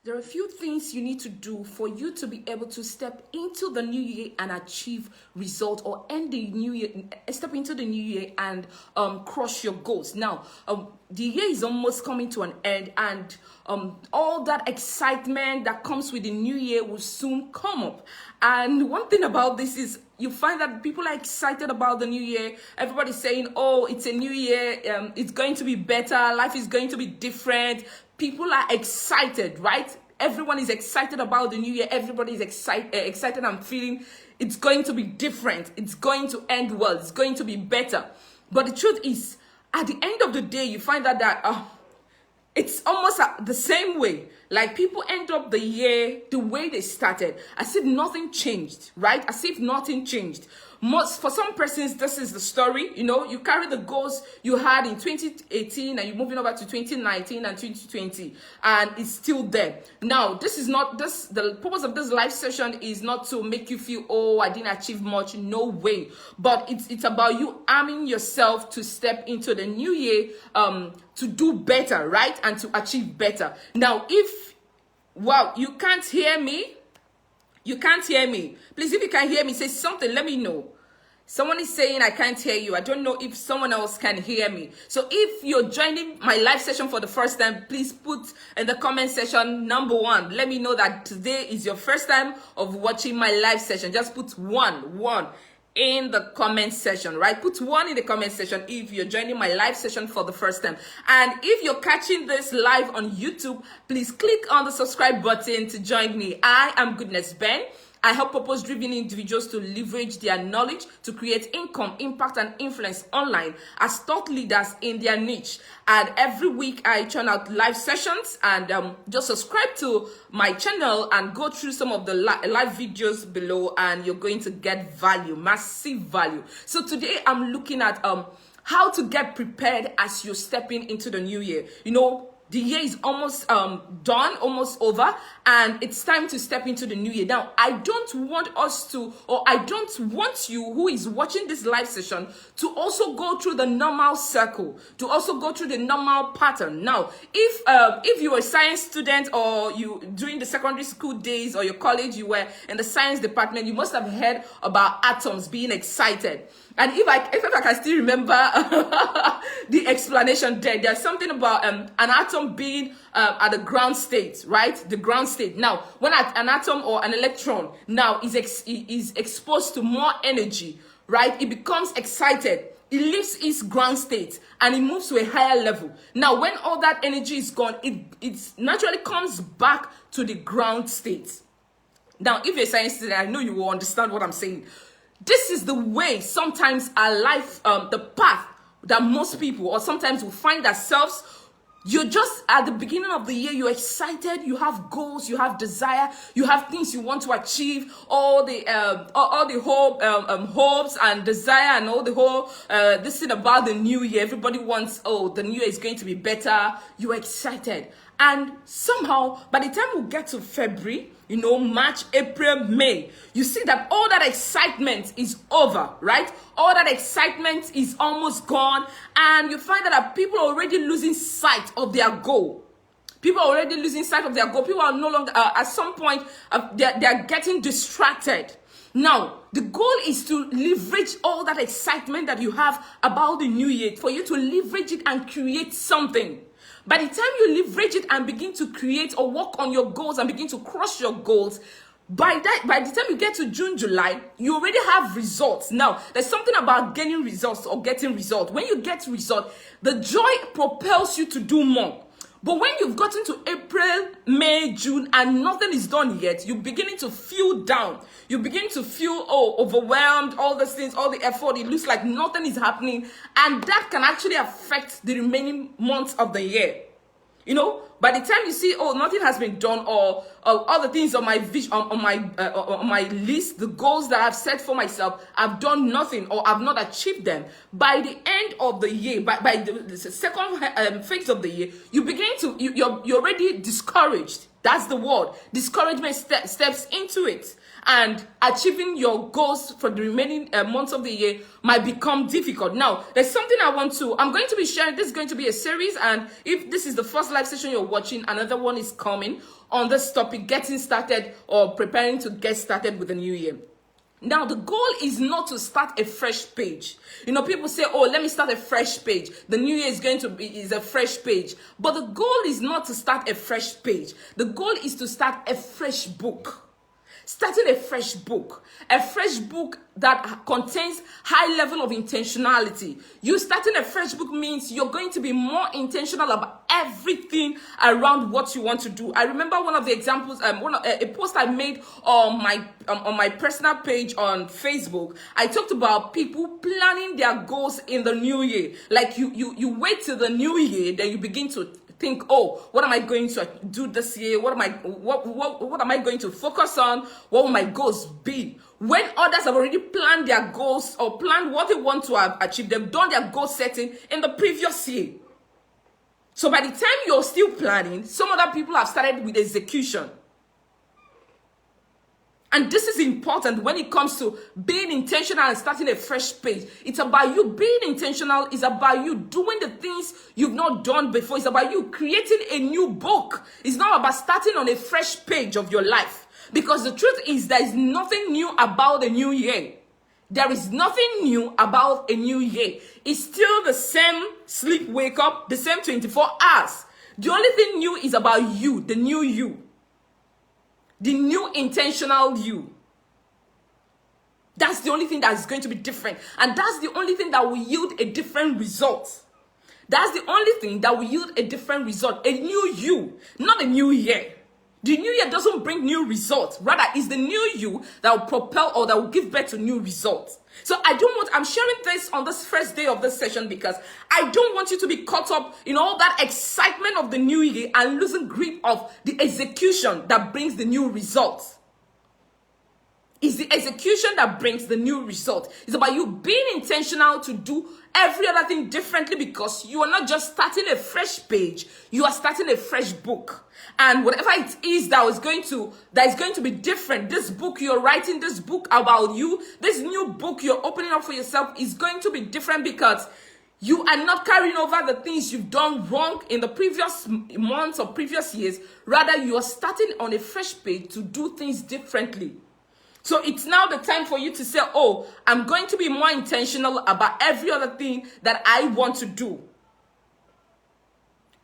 There are a few things you need to do for you to be able to step into the new year and achieve result, or end the new year, step into the new year and crush your goals. Now, the year is almost coming to an end, and all that excitement that comes with the new year will soon come up. And one thing about this is you find that people are excited about the new year. Everybody's saying, oh, it's a new year, it's going to be better, life is going to be different. People are excited, right? Everyone is excited about the new year. Everybody is excited and feeling it's going to be different. It's going to end well. It's going to be better. But the truth is, at the end of the day, you find out that it's almost the same way. Like, people end up the year the way they started, as if nothing changed, right? As if nothing changed. For some persons, this is the story. You carry the goals you had in 2018 and you're moving over to 2019 and 2020, and it's still there. Now, the purpose of this live session is not to make you feel, oh, I didn't achieve much. No way. But it's about you arming yourself to step into the new year, to do better, right? And to achieve better. Now, you can't hear me. You can't hear me. Please, if you can hear me, say something. Let me know. Someone is saying I can't hear you. I don't know if someone else can hear me. So if you're joining my live session for the first time, please put in the comment section number 1. Let me know that today is your first time of watching my live session. Just put one in the comment section, right? Put 1 in the comment section if you're joining my live session for the first time. And if you're catching this live on YouTube, please click on the subscribe button to join me. I am Goodness Ben. I help purpose-driven individuals to leverage their knowledge to create income, impact, and influence online as thought leaders in their niche. And every week I churn out live sessions, and just subscribe to my channel and go through some of the live videos below, and you're going to get value, massive value. So today I'm looking at how to get prepared as you're stepping into the new year. The year is almost done, almost over, and it's time to step into the new year. Now, I don't want you who is watching this live session to also go through the normal circle, to also go through the normal pattern. Now, if you're a science student, or you during the secondary school days or your college, you were in the science department, you must have heard about atoms being excited. And if I can still remember the explanation there's something about an atom being at the ground state, right? The ground state. Now, when an atom or an electron now is exposed to more energy, right? It becomes excited. It leaves its ground state and it moves to a higher level. Now, when all that energy is gone, it naturally comes back to the ground state. Now, if you're a science student, I know you will understand what I'm saying. This is the way sometimes our life, the path that most people, or sometimes will find ourselves. You're just at the beginning of the year, you're excited, you have goals, you have desire, you have things you want to achieve, all the hopes and desire, and all the whole this thing about the new year. Everybody wants, the new year is going to be better. You're excited. And somehow, by the time we get to February, March, April, May, you see that all that excitement is over, right? All that excitement is almost gone. And you find that people are already losing sight of their goal. People are already losing sight of their goal. People are no longer, at some point, they're getting distracted. Now, the goal is to leverage all that excitement that you have about the new year, for you to leverage it and create something. By the time you leverage it and begin to create or work on your goals and begin to crush your goals, by the time you get to June, July, you already have results. Now, there's something about getting results or getting results. When you get results, the joy propels you to do more. But when you've gotten to April, May, June, and nothing is done yet, you're beginning to feel down. You begin to feel, overwhelmed, all these things, all the effort. It looks like nothing is happening. And that can actually affect the remaining months of the year. By the time you see, nothing has been done, or other things on my vision, on my list, the goals that I've set for myself, I've done nothing, or I've not achieved them. By the end of the year, by the second phase of the year, you're already discouraged. That's the word. Discouragement steps into it. And achieving your goals for the remaining months of the year might become difficult. Now, there's something I'm going to be sharing. This is going to be a series. And if this is the first live session you're watching, another one is coming on this topic, getting started or preparing to get started with the new year. Now, the goal is not to start a fresh page. You know, people say, oh, let me start a fresh page. The new year is a fresh page. But the goal is not to start a fresh page. The goal is to start a fresh book. Starting a fresh book that contains high level of intentionality. You starting a fresh book means you're going to be more intentional about everything around what you want to do. I remember one of the examples, a post I made on my personal page on Facebook. I talked about people planning their goals in the new year. Like you wait till the new year, then you begin to think, oh, what am I going to do this year? What am I going to focus on? What will my goals be? When others have already planned their goals or planned what they want to achieve, they've done their goal setting in the previous year. So by the time you're still planning, some other people have started with execution. And this is important when it comes to being intentional and starting a fresh page. It's about you being intentional. It's about you doing the things you've not done before. It's about you creating a new book. It's not about starting on a fresh page of your life. Because the truth is, there is nothing new about the new year. There is nothing new about a new year. It's still the same sleep, wake up, the same 24 hours. The only thing new is about you, the new you. The new intentional you. That's the only thing that is going to be different. And that's the only thing that will yield a different result. That's the only thing that will yield a different result. A new you, not a new year. The new year doesn't bring new results. Rather, it's the new you that will propel or that will give birth to new results. So I'm sharing this on this first day of this session because I don't want you to be caught up in all that excitement of the new year and losing grip of the execution that brings the new results. It's the execution that brings the new result. It's about you being intentional to do every other thing differently because you are not just starting a fresh page, you are starting a fresh book. And whatever it is that is going to be different, this book you're writing, this book about you, this new book you're opening up for yourself is going to be different because you are not carrying over the things you've done wrong in the previous months or previous years. Rather, you are starting on a fresh page to do things differently. So it's now the time for you to say, oh, I'm going to be more intentional about every other thing that I want to do.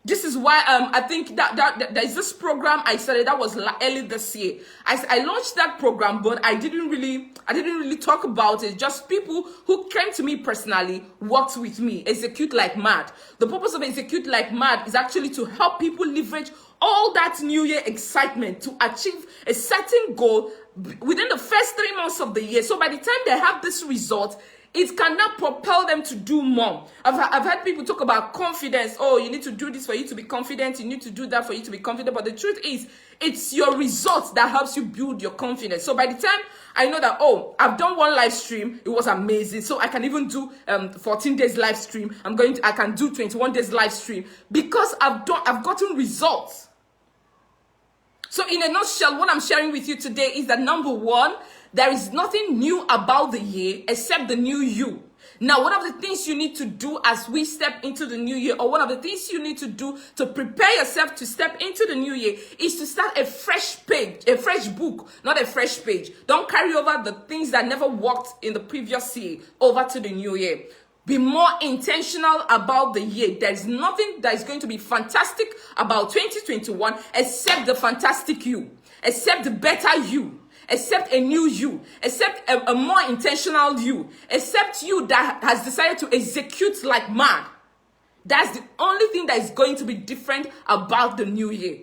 This is why I think that there's this program I started that was early this year. I launched that program, but I didn't really talk about it. Just people who came to me personally worked with me. Execute Like Mad. The purpose of Execute Like Mad is actually to help people leverage all that new year excitement to achieve a certain goal within the first 3 months of the year. So by the time they have this result, it cannot propel them to do more. I've had people talk about confidence. Oh, you need to do this for you to be confident. You need to do that for you to be confident. But the truth is, it's your results that helps you build your confidence. So by the time I know that, oh, I've done one live stream, it was amazing. So I can even do 14 days live stream. I can do 21 days live stream because I've gotten results. So in a nutshell, what I'm sharing with you today is that number one, there is nothing new about the year except the new you. Now, one of the things you need to do as we step into the new year, or one of the things you need to do to prepare yourself to step into the new year, is to start a fresh page, a fresh book, not a fresh page. Don't carry over the things that never worked in the previous year over to the new year. Be more intentional about the year. There's nothing that is going to be fantastic about 2021 except the fantastic you, except the better you, except a new you, except a more intentional you, except you that has decided to execute like mad. That's the only thing that is going to be different about the new year.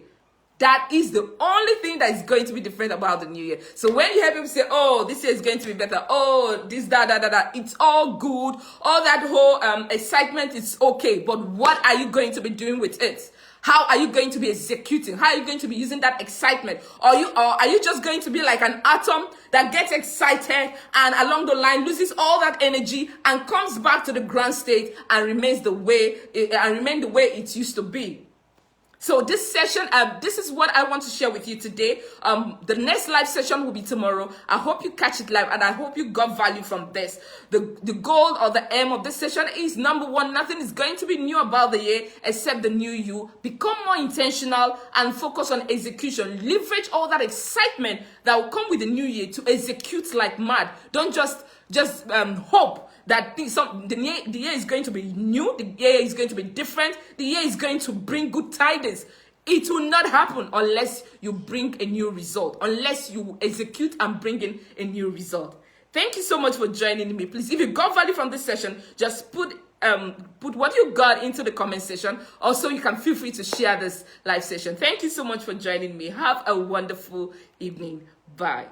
That is the only thing that is going to be different about the new year. So when you hear people say, oh, this year is going to be better, oh, this, that, it's all good. All that whole excitement is okay. But what are you going to be doing with it? How are you going to be executing? How are you going to be using that excitement? Or are you just going to be like an atom that gets excited and along the line loses all that energy and comes back to the ground state and remains the way it used to be? So this session, this is what I want to share with you today. The next live session will be tomorrow. I hope you catch it live, and I hope you got value from this. The goal or the aim of this session is, number one, nothing is going to be new about the year except the new you. Become more intentional and focus on execution. Leverage all that excitement that will come with the new year to execute like mad. Don't just hope that the year is going to be new, the year is going to be different, the year is going to bring good tidings. It will not happen unless you bring a new result, unless you execute and bring in a new result. Thank you so much for joining me. Please, if you got value from this session, just put what you got into the comment section. Also, you can feel free to share this live session. Thank you so much for joining me. Have a wonderful evening. Bye.